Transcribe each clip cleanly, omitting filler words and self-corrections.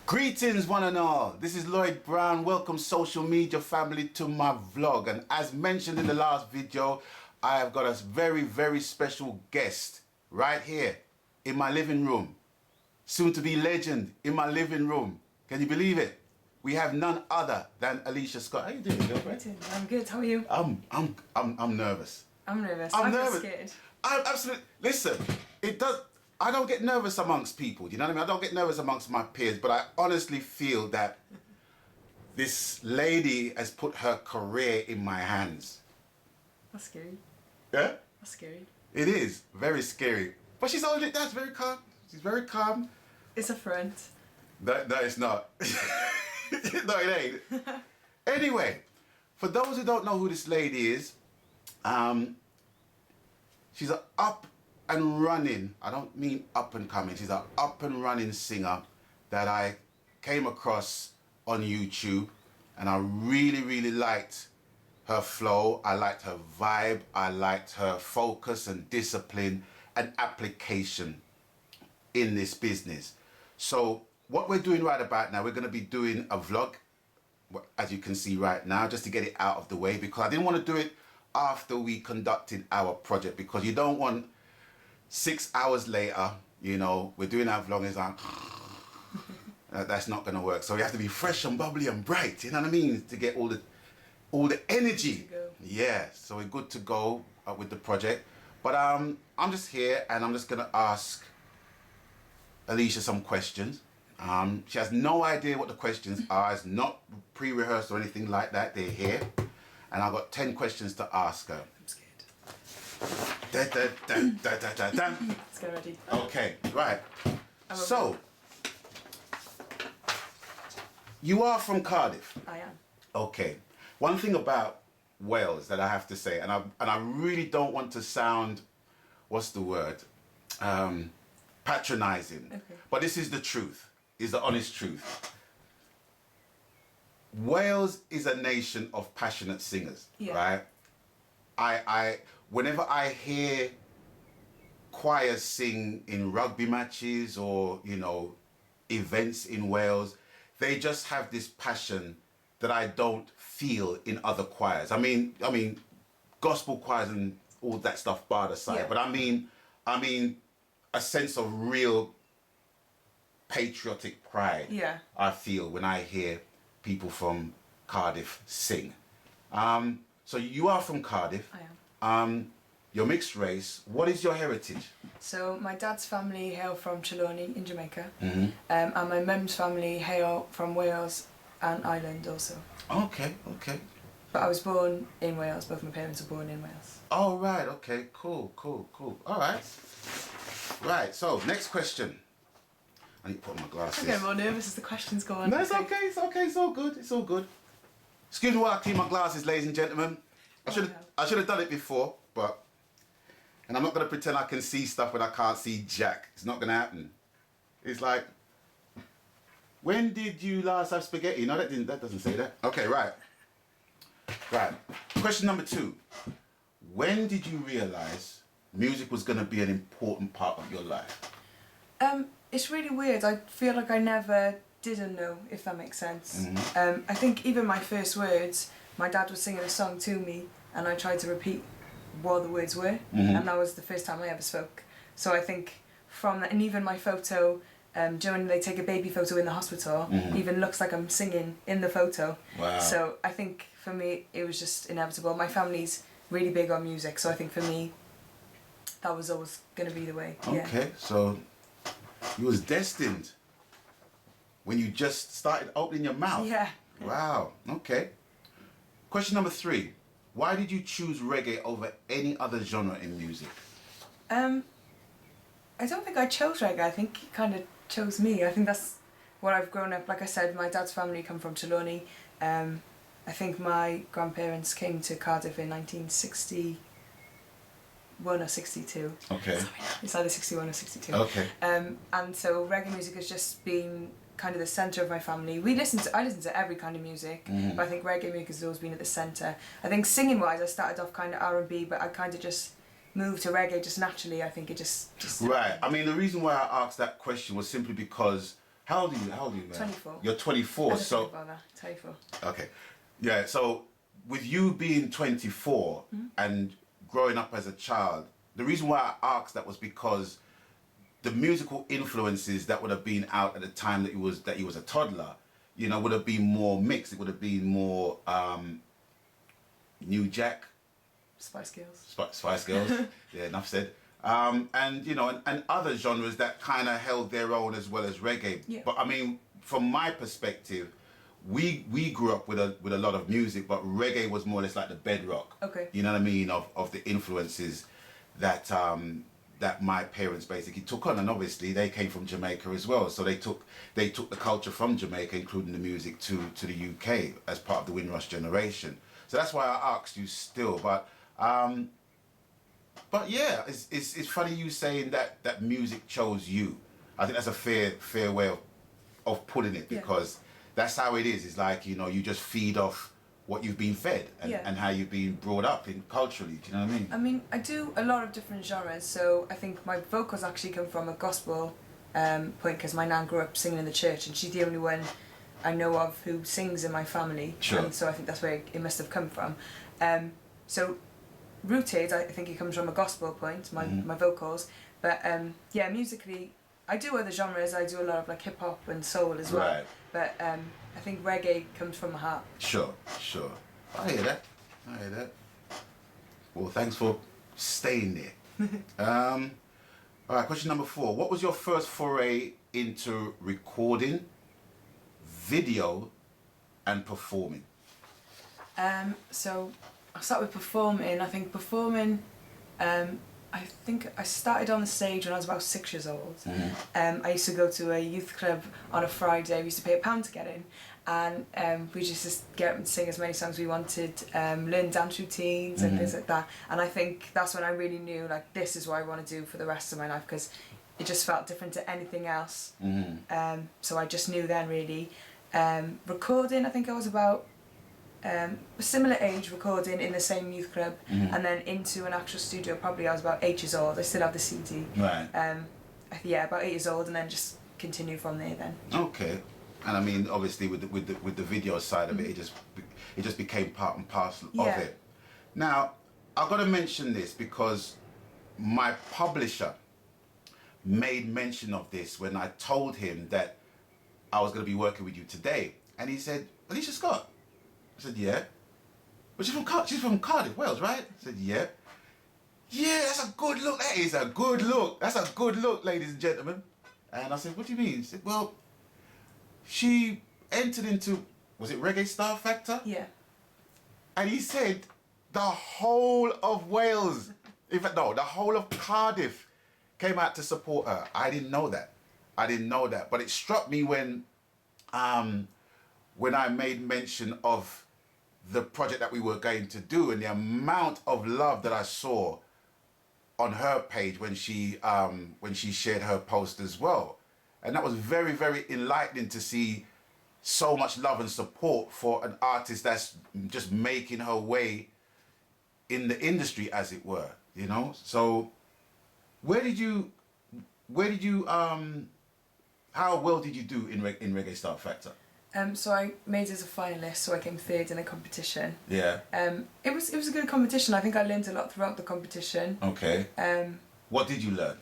Greetings one and all, this is Lloyd Brown. Welcome social media family to my vlog, and as mentioned in the last video, I have got a very special guest right here in my living room. Soon to be legend in my living room. Can you believe it? We have none other than Aleighcia Scott. How you doing, girlfriend? I'm good, how are you? I'm nervous. I'm nervous. I'm nervous. Scared. I'm absolutely, listen, I don't get nervous amongst people, do you know what I mean? I don't get nervous amongst my peers, but I honestly feel that this lady has put her career in my hands. That's scary. Yeah? That's scary. It is very scary. But she's holding it down, very calm. She's very calm. It's a front. No, it's not. No, it ain't. Anyway, for those who don't know who this lady is, she's an up and running, I don't mean up and coming, she's an up and running singer that I came across on YouTube, and I really liked her flow, I liked her vibe, I liked her focus and discipline and application in this business. So what we're doing right about now, we're going to be doing a vlog, as you can see right now, just to get it out of the way, because I didn't want to do it after we conducted our project, because you don't want 6 hours later, you know, we're doing our vlog, and it's like, that's not going to work. So we have to be fresh and bubbly and bright, you know what I mean, to get all the energy. Yeah, so we're good to go with the project. But I'm just here, and I'm just going to ask Aleighcia some questions. She has no idea what the questions are. It's not pre-rehearsed or anything like that. They're here, and I've got 10 questions to ask her. I'm scared. Let's get ready. Okay, right. So, you are from Cardiff? I am. Okay. One thing about Wales that I have to say, and I really don't want to sound, what's the word, patronizing, okay, but this is the truth, is the honest truth. Wales is a nation of passionate singers, right? Whenever I hear choirs sing in rugby matches or, you know, events in Wales, they just have this passion that I don't feel in other choirs. I mean, gospel choirs and all that stuff bar aside, but I mean, a sense of real patriotic pride. Yeah. I feel when I hear people from Cardiff sing. So you are from Cardiff. I am. You're mixed race. What is your heritage? So my dad's family hail from Trelawney in Jamaica, Mm-hmm. and my mum's family hail from Wales and Ireland also. Okay. But I was born in Wales. Both my parents were born in Wales. Oh, right. Okay. Cool. All right. Right. So next question. I need to put on my glasses. I'm getting more nervous as the questions go on. No, it's okay. It's all good. Excuse me while I clean my glasses, ladies and gentlemen. I should have done it before, but, and I'm not going to pretend I can see stuff when I can't see jack. It's not going to happen. It's like, when did you last have spaghetti? No, that doesn't say that. Okay, right. Question number 2. When did you realise music was going to be an important part of your life? It's really weird. I feel like I never didn't know, if that makes sense. Mm-hmm. I think even my first words, my dad was singing a song to me, and I tried to repeat what the words were, and that was the first time I ever spoke. So I think from that, and even my photo, when they take a baby photo in the hospital, even looks like I'm singing in the photo. Wow. So I think for me, it was just inevitable. My family's really big on music, so I think for me, that was always going to be the way. Okay, so you was destined when you just started opening your mouth. Yeah. Wow. Okay. Question number 3. Why did you choose reggae over any other genre in music? I don't think I chose reggae. I think he kind of chose me. I think that's what I've grown up. Like I said, my dad's family come from Trelawney. I think my grandparents came to Cardiff in 1961 or 62. Okay. Sorry, it's either 61 or 62. Okay. And so reggae music has just been kind of the centre of my family. I listen to every kind of music, but I think reggae music has always been at the centre. I think singing wise, I started off kind of R&B, but I kind of just moved to reggae just naturally. I think it just Right. I mean, the reason why I asked that question was simply because How old are you? How old are you, man? 24. You're 24. I just So think about that. 24. okay, yeah. So with you being 24 and growing up as a child, the reason why I asked that was because the musical influences that would have been out at the time that you was a toddler, you know, would have been more mixed. It would have been more New Jack, Spice Girls. Spice Girls. Yeah, enough said. And you know, and other genres that kind of held their own as well as reggae. Yeah. But I mean, from my perspective, we grew up with a lot of music, but reggae was more or less like the bedrock. Okay. You know what I mean, of the influences that that my parents basically took on, and obviously they came from Jamaica as well, so they took the culture from Jamaica, including the music, to the UK as part of the Windrush generation. So that's why I asked you still, but yeah, it's funny you saying that music chose you. I think that's a fair way of putting it, because that's how it is. It's like, you know, you just feed off what you've been fed and how you've been brought up in culturally. Do you know what I mean? I mean, I do a lot of different genres, so I think my vocals actually come from a gospel point, because my nan grew up singing in the church, and she's the only one I know of who sings in my family. Sure. And so I think that's where it must have come from. So rooted, I think it comes from a gospel point, my vocals. But yeah, musically, I do other genres. I do a lot of like hip hop and soul as well. Right. But I think reggae comes from my heart. Sure. I hear that. Well, thanks for staying there. All right, question number 4. What was your first foray into recording, video, and performing? So I'll start with performing. I think performing, I think I started on the stage when I was about 6 years old. I used to go to a youth club on a Friday. We used to pay £1 to get in, and we just get up and sing as many songs as we wanted, learn dance routines and things like that. And I think that's when I really knew, like, this is what I want to do for the rest of my life, because it just felt different to anything else. So I just knew then, really. Recording, I think I was about a similar age, recording in the same youth club, and then into an actual studio probably I was about 8 years old. I still have the CD. Right. Yeah, about 8 years old, and then just continue from there then. Okay. And I mean, obviously with the video side of it, it just became part and parcel of it. Now, I've got to mention this because my publisher made mention of this when I told him that I was going to be working with you today, and he said, "Aleighcia Scott." I said, "Yeah." "But she's from Cardiff, Wales, right?" I said, "Yeah." "Yeah, that's a good look. That is a good look. That's a good look, ladies and gentlemen." And I said, "What do you mean?" He said, "Well, she entered into, was it Reggae Star Factor?" Yeah. And he said the whole of Wales, in fact, no, the whole of Cardiff came out to support her. I didn't know that. But it struck me when I made mention of the project that we were going to do, and the amount of love that I saw on her page when she shared her post as well. And that was very, very enlightening to see so much love and support for an artist that's just making her way in the industry, as it were, you know? So how well did you do in Reggae Star Factor? So I made it as a finalist, so I came third in a competition. Yeah. It was a good competition. I think I learned a lot throughout the competition. Okay. What did you learn?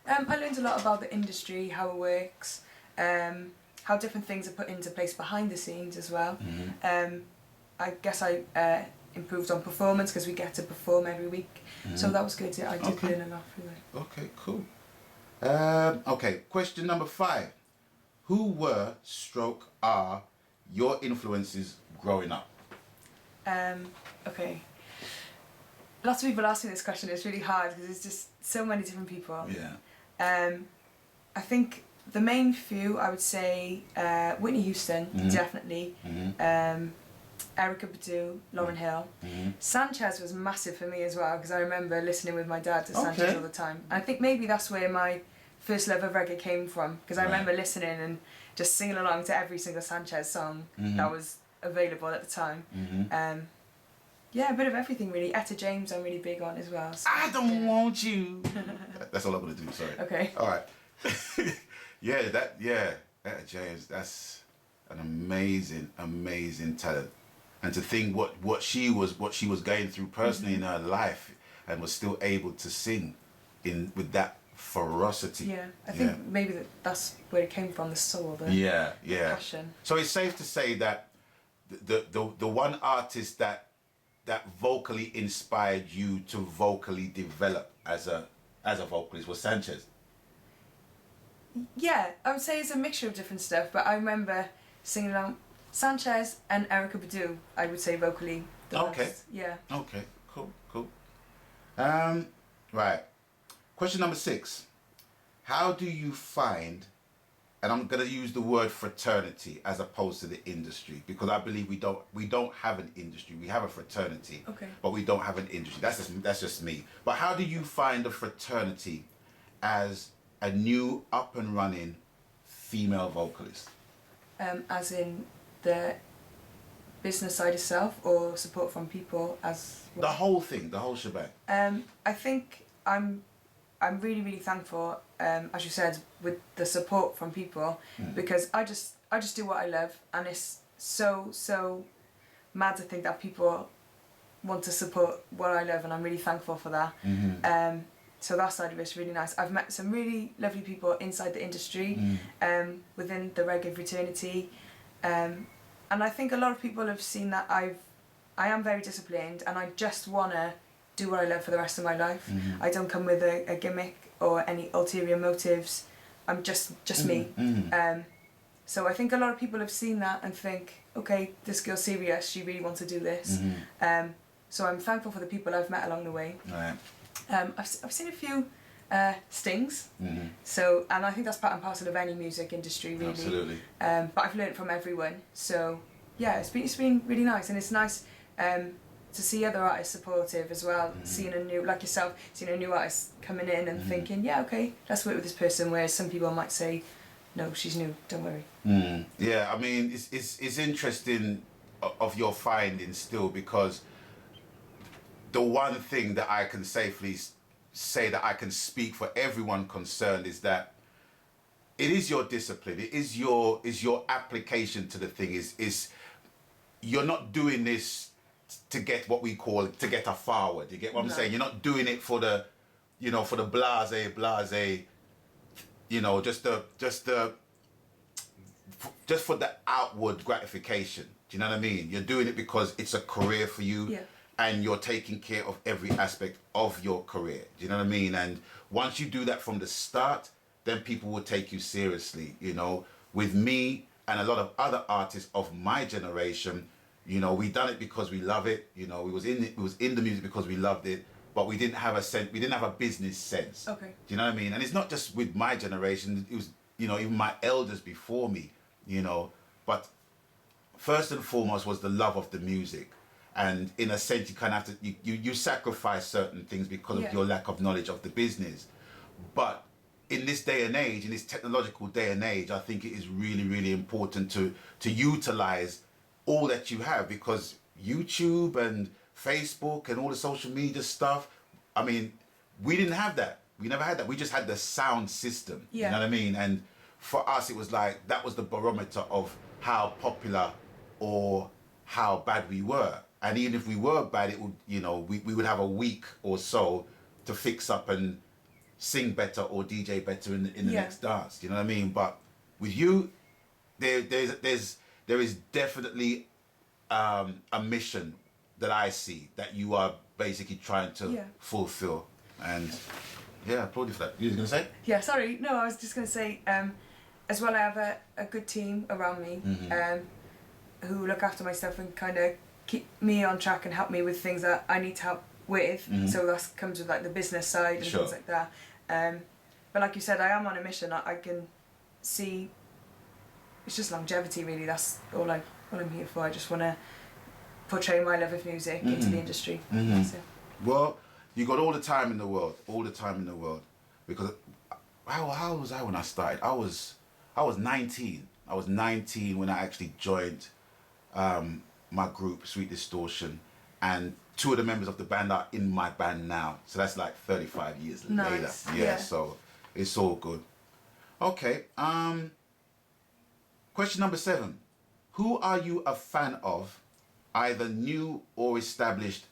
I learned a lot about the industry, how it works, how different things are put into place behind the scenes as well. I guess I improved on performance because we get to perform every week, so that was good. I did learn a lot through it. Okay, cool. Okay, question number 5. Who were / are your influences growing up? Okay. Lots of people ask me this question. It's really hard because there's just so many different people. Yeah. I think the main few, I would say Whitney Houston, definitely. Erykah Badu, Lauryn Hill. Sanchez was massive for me as well, because I remember listening with my dad to Sanchez all the time. And I think maybe that's where my first love of reggae came from, because I remember listening and just singing along to every single Sanchez song that was available at the time. Yeah, a bit of everything really. Etta James I'm really big on as well. So, I don't want you. That's all I'm gonna do, sorry. Okay. Alright. Yeah. Etta James, that's an amazing talent. And to think what she was going through personally in her life, and was still able to sing with that ferocity. Yeah, I think maybe that's where it came from, the soul, the passion. So it's safe to say that the one artist that vocally inspired you to vocally develop as a vocalist was Sanchez. Yeah, I would say it's a mixture of different stuff, but I remember singing along Sanchez and Erykah Badu, I would say vocally the most. Yeah. Okay, cool. Right. Question number 6. How do you find, and I'm going to use the word fraternity as opposed to the industry, because I believe we don't have an industry. We have a fraternity, but we don't have an industry. That's just me. But how do you find a fraternity as a new up and running female vocalist? As in the business side itself, or support from people as well? The whole thing, the whole shebang. I think I'm really thankful, as you said, with the support from people, because I just do what I love, and it's so mad to think that people want to support what I love, and I'm really thankful for that. So that side of it's really nice. I've met some really lovely people inside the industry, within the reggae fraternity, and I think a lot of people have seen that I am very disciplined, and I just wanna do what I love for the rest of my life. I don't come with a gimmick or any ulterior motives. I'm just me. So I think a lot of people have seen that and think, okay, this girl's serious, she really wants to do this. So I'm thankful for the people I've met along the way. Right. I've seen a few stings, so, and I think that's part and parcel of any music industry, really. Absolutely. But I've learned from everyone, so yeah, it's been really nice, and it's nice to see other artists supportive as well. Seeing a new, like yourself, seeing a new artist coming in and thinking, yeah, okay, let's work with this person. Whereas some people might say, no, she's new, don't worry. Yeah, I mean, it's interesting of your findings still, because the one thing that I can safely say that I can speak for everyone concerned is that it is your discipline, it is your application to the thing. Is you're not doing this to get what we call to get a forward. You get what I'm saying? You're not doing it for the, for the blase, just for the outward gratification. Do you know what I mean? You're doing it because it's a career for you. Yeah. And you're taking care of every aspect of your career. Do you know what I mean? And once you do that from the start, then people will take you seriously. With me and a lot of other artists of my generation, we done it because we love it. We was in the music because we loved it, but we didn't have a business sense. Okay. Do you know what I mean? And it's not just with my generation. It was even my elders before me. But first and foremost was the love of the music. And in a sense, you kind of have to you sacrifice certain things because of your lack of knowledge of the business. But in this day and age, in this technological day and age, I think it is really, really important to utilize all that you have, because YouTube and Facebook and all the social media stuff, I mean, we didn't have that. We never had that. We just had the sound system. Yeah. You know what I mean? And for us, it was like, that was the barometer of how popular or how bad we were. And even if we were bad, it would, we would have a week or so to fix up and sing better or DJ better in the next dance. You know what I mean? But with you, there is definitely a mission that I see that you are basically trying to fulfill. And yeah, I applaud you for that. You were going to say? Yeah, sorry. No, I was just going to say, as well, I have a good team around me who look after my stuff and kind of keep me on track and help me with things that I need to help with. So that comes with like the business side and things like that. But like you said, I am on a mission. I can see it's just longevity, really. That's all I'm here for. I just want to portray my love of music into the industry. So. Well, you got all the time in the world, because how old was I when I started? I was 19. I was 19 when I actually joined my group, Sweet Distortion, and 2 of the members of the band are in my band now. So that's like 35 years later. Yeah, so it's all good. Okay. Question number 7. Who are you a fan of, either new or established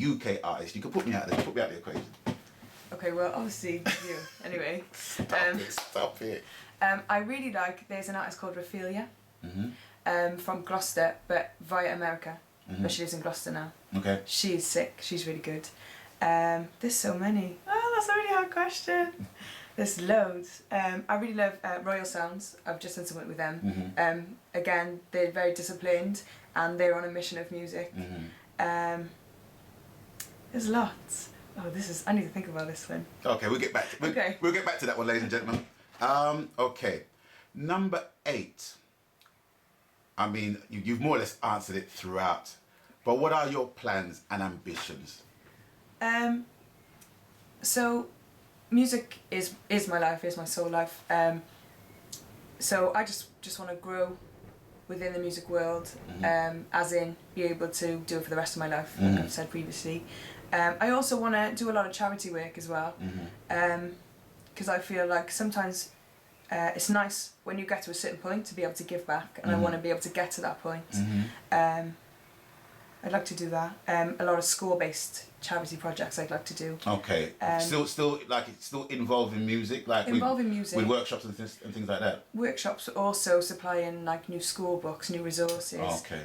UK artists? You can put me out there. Put me out the equation. Okay, well, obviously you. Anyway. Stop it. I really like. There's an artist called Aleighcia. Mm-hmm. From Gloucester, but via America. Mm-hmm. But she lives in Gloucester now. Okay. She's sick. She's really good. There's so many. Oh, that's a really hard question. There's loads. I really love Royal Sounds. I've just done something with them. Mm-hmm. Again, they're very disciplined and they're on a mission of music. Mm-hmm. There's lots. Oh, I need to think about this one. Okay, we'll get back to that one, ladies and gentlemen. Okay. Number 8. I mean, you've more or less answered it throughout. But what are your plans and ambitions? So music is my life, is my soul life. So I just want to grow within the music world, as in be able to do it for the rest of my life, like I've said previously. I also want to do a lot of charity work as well, because I feel like sometimes it's nice when you get to a certain point to be able to give back, and I want to be able to get to that point. I'd like to do that. A lot of school-based charity projects I'd like to do. Okay. Still involved in music, like with workshops and things like that. Workshops, also supplying like new school books, new resources. Okay.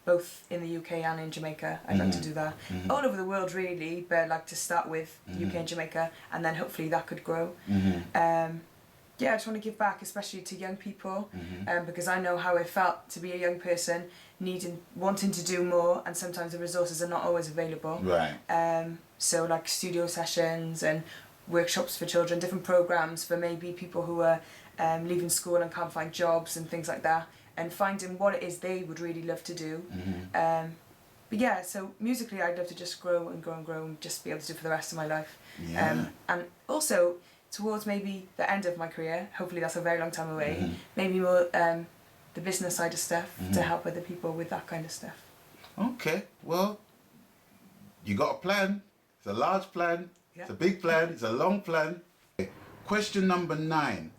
Both in the UK and in Jamaica. I'd like to do that. All over the world really, but I'd like to start with UK and Jamaica, and then hopefully that could grow. Yeah, I just want to give back, especially to young people, because I know how it felt to be a young person, wanting to do more, and sometimes the resources are not always available. Right. So like studio sessions and workshops for children, different programs for maybe people who are leaving school and can't find jobs and things like that, and finding what it is they would really love to do. But yeah, so musically I'd love to just grow and grow and grow and just be able to do it for the rest of my life. Yeah. And also towards maybe the end of my career, hopefully that's a very long time away, maybe more the business side of stuff to help other people with that kind of stuff. Okay, well, you got a plan. It's a large plan. Yeah. It's a big plan. It's a long plan. Question number 9.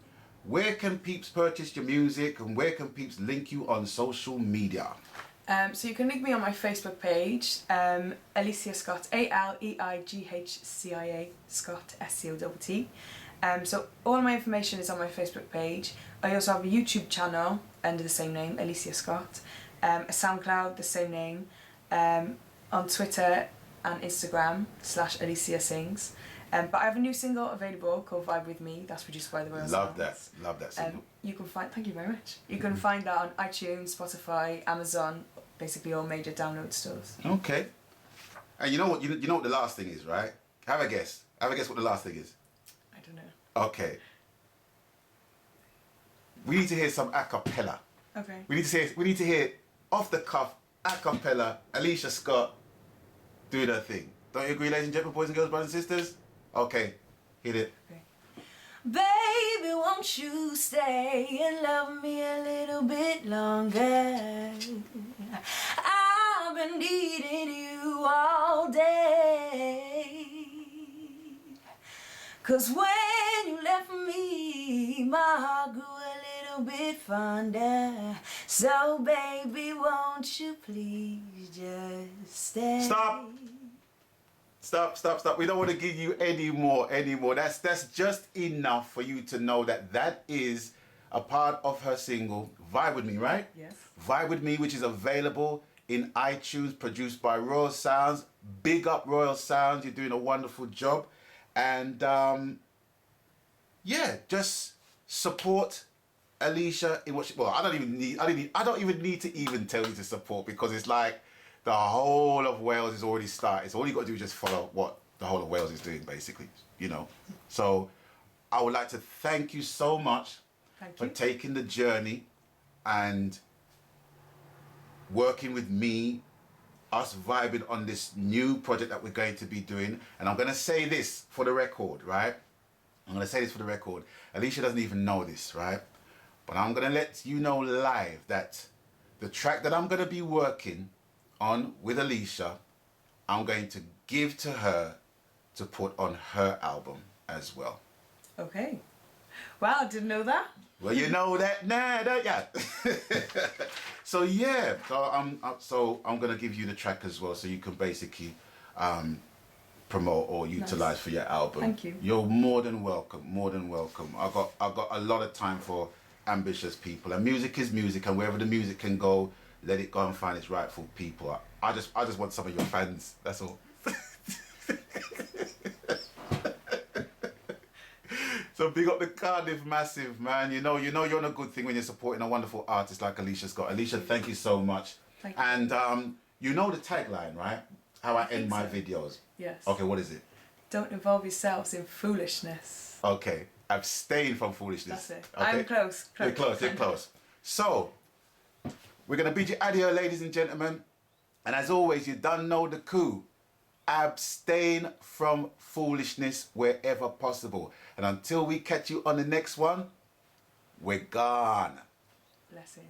Where can peeps purchase your music, and where can peeps link you on social media? So you can link me on my Facebook page, Aleighcia Scott, Aleighcia Scott, Scott. So all my information is on my Facebook page. I also have a YouTube channel under the same name, Aleighcia Scott, a SoundCloud, the same name, on Twitter and Instagram /Aleighcia Sings. But I have a new single available called Vibe With Me, that's produced by the Royal Love Sounds. that single. You can find, thank you very much. You can find that on iTunes, Spotify, Amazon, basically all major download stores. Okay. And you know what? You know what the last thing is, right? Have a guess. Have a guess what the last thing is. I don't know. Okay. We need to hear some a cappella. Okay. We need to hear off the cuff a cappella Aleighcia Scott doing her thing. Don't you agree, ladies and gentlemen, boys and girls, brothers and sisters? Okay. Hit it. Okay. Baby, won't you stay and love me a little bit longer? I've been needing you all day. 'Cause when you left me, my heart grew a little bit fonder. So baby, won't you please just stay? Stop. We don't want to give you any more. That's just enough for you to know that is a part of her single, Vibe With Me, right? Yes. Vibe With Me, which is available in iTunes, produced by Royal Sounds. Big up Royal Sounds, you're doing a wonderful job. And yeah, just support Aleighcia in what she, well, I don't even need to even tell you to support, because it's like the whole of Wales is already started. So all you got to do is just follow what the whole of Wales is doing, basically, you know. So I would like to thank you so much for taking the journey and working with me, us vibing on this new project that we're going to be doing. And I'm going to say this for the record, right? I'm going to say this for the record. Aleighcia doesn't even know this, right? But I'm going to let you know live that the track that I'm going to be working on with Aleighcia, I'm going to give to her to put on her album as well. Okay. Wow, didn't know that. Well, you know that now, don't ya? So yeah, so I'm gonna give you the track as well, so you can basically promote or utilize for your album. Thank you. You're more than welcome. More than welcome. I got a lot of time for ambitious people, and music is music, and wherever the music can go, let it go and find its rightful people. I just want some of your fans. That's all. So big up the Cardiff Massive, man. You know you're on a good thing when you're supporting a wonderful artist like Aleighcia Scott. Aleighcia, thank you so much. Thank you. And you know the tagline, right? How I end my videos. Yes. Okay, what is it? Don't involve yourselves in foolishness. Okay, abstain from foolishness. That's it. Okay? I'm close. You're close, you're close. So, we're going to bid you adieu, ladies and gentlemen. And as always, you done know the coup. Abstain from foolishness wherever possible. And until we catch you on the next one, we're gone. Blessing.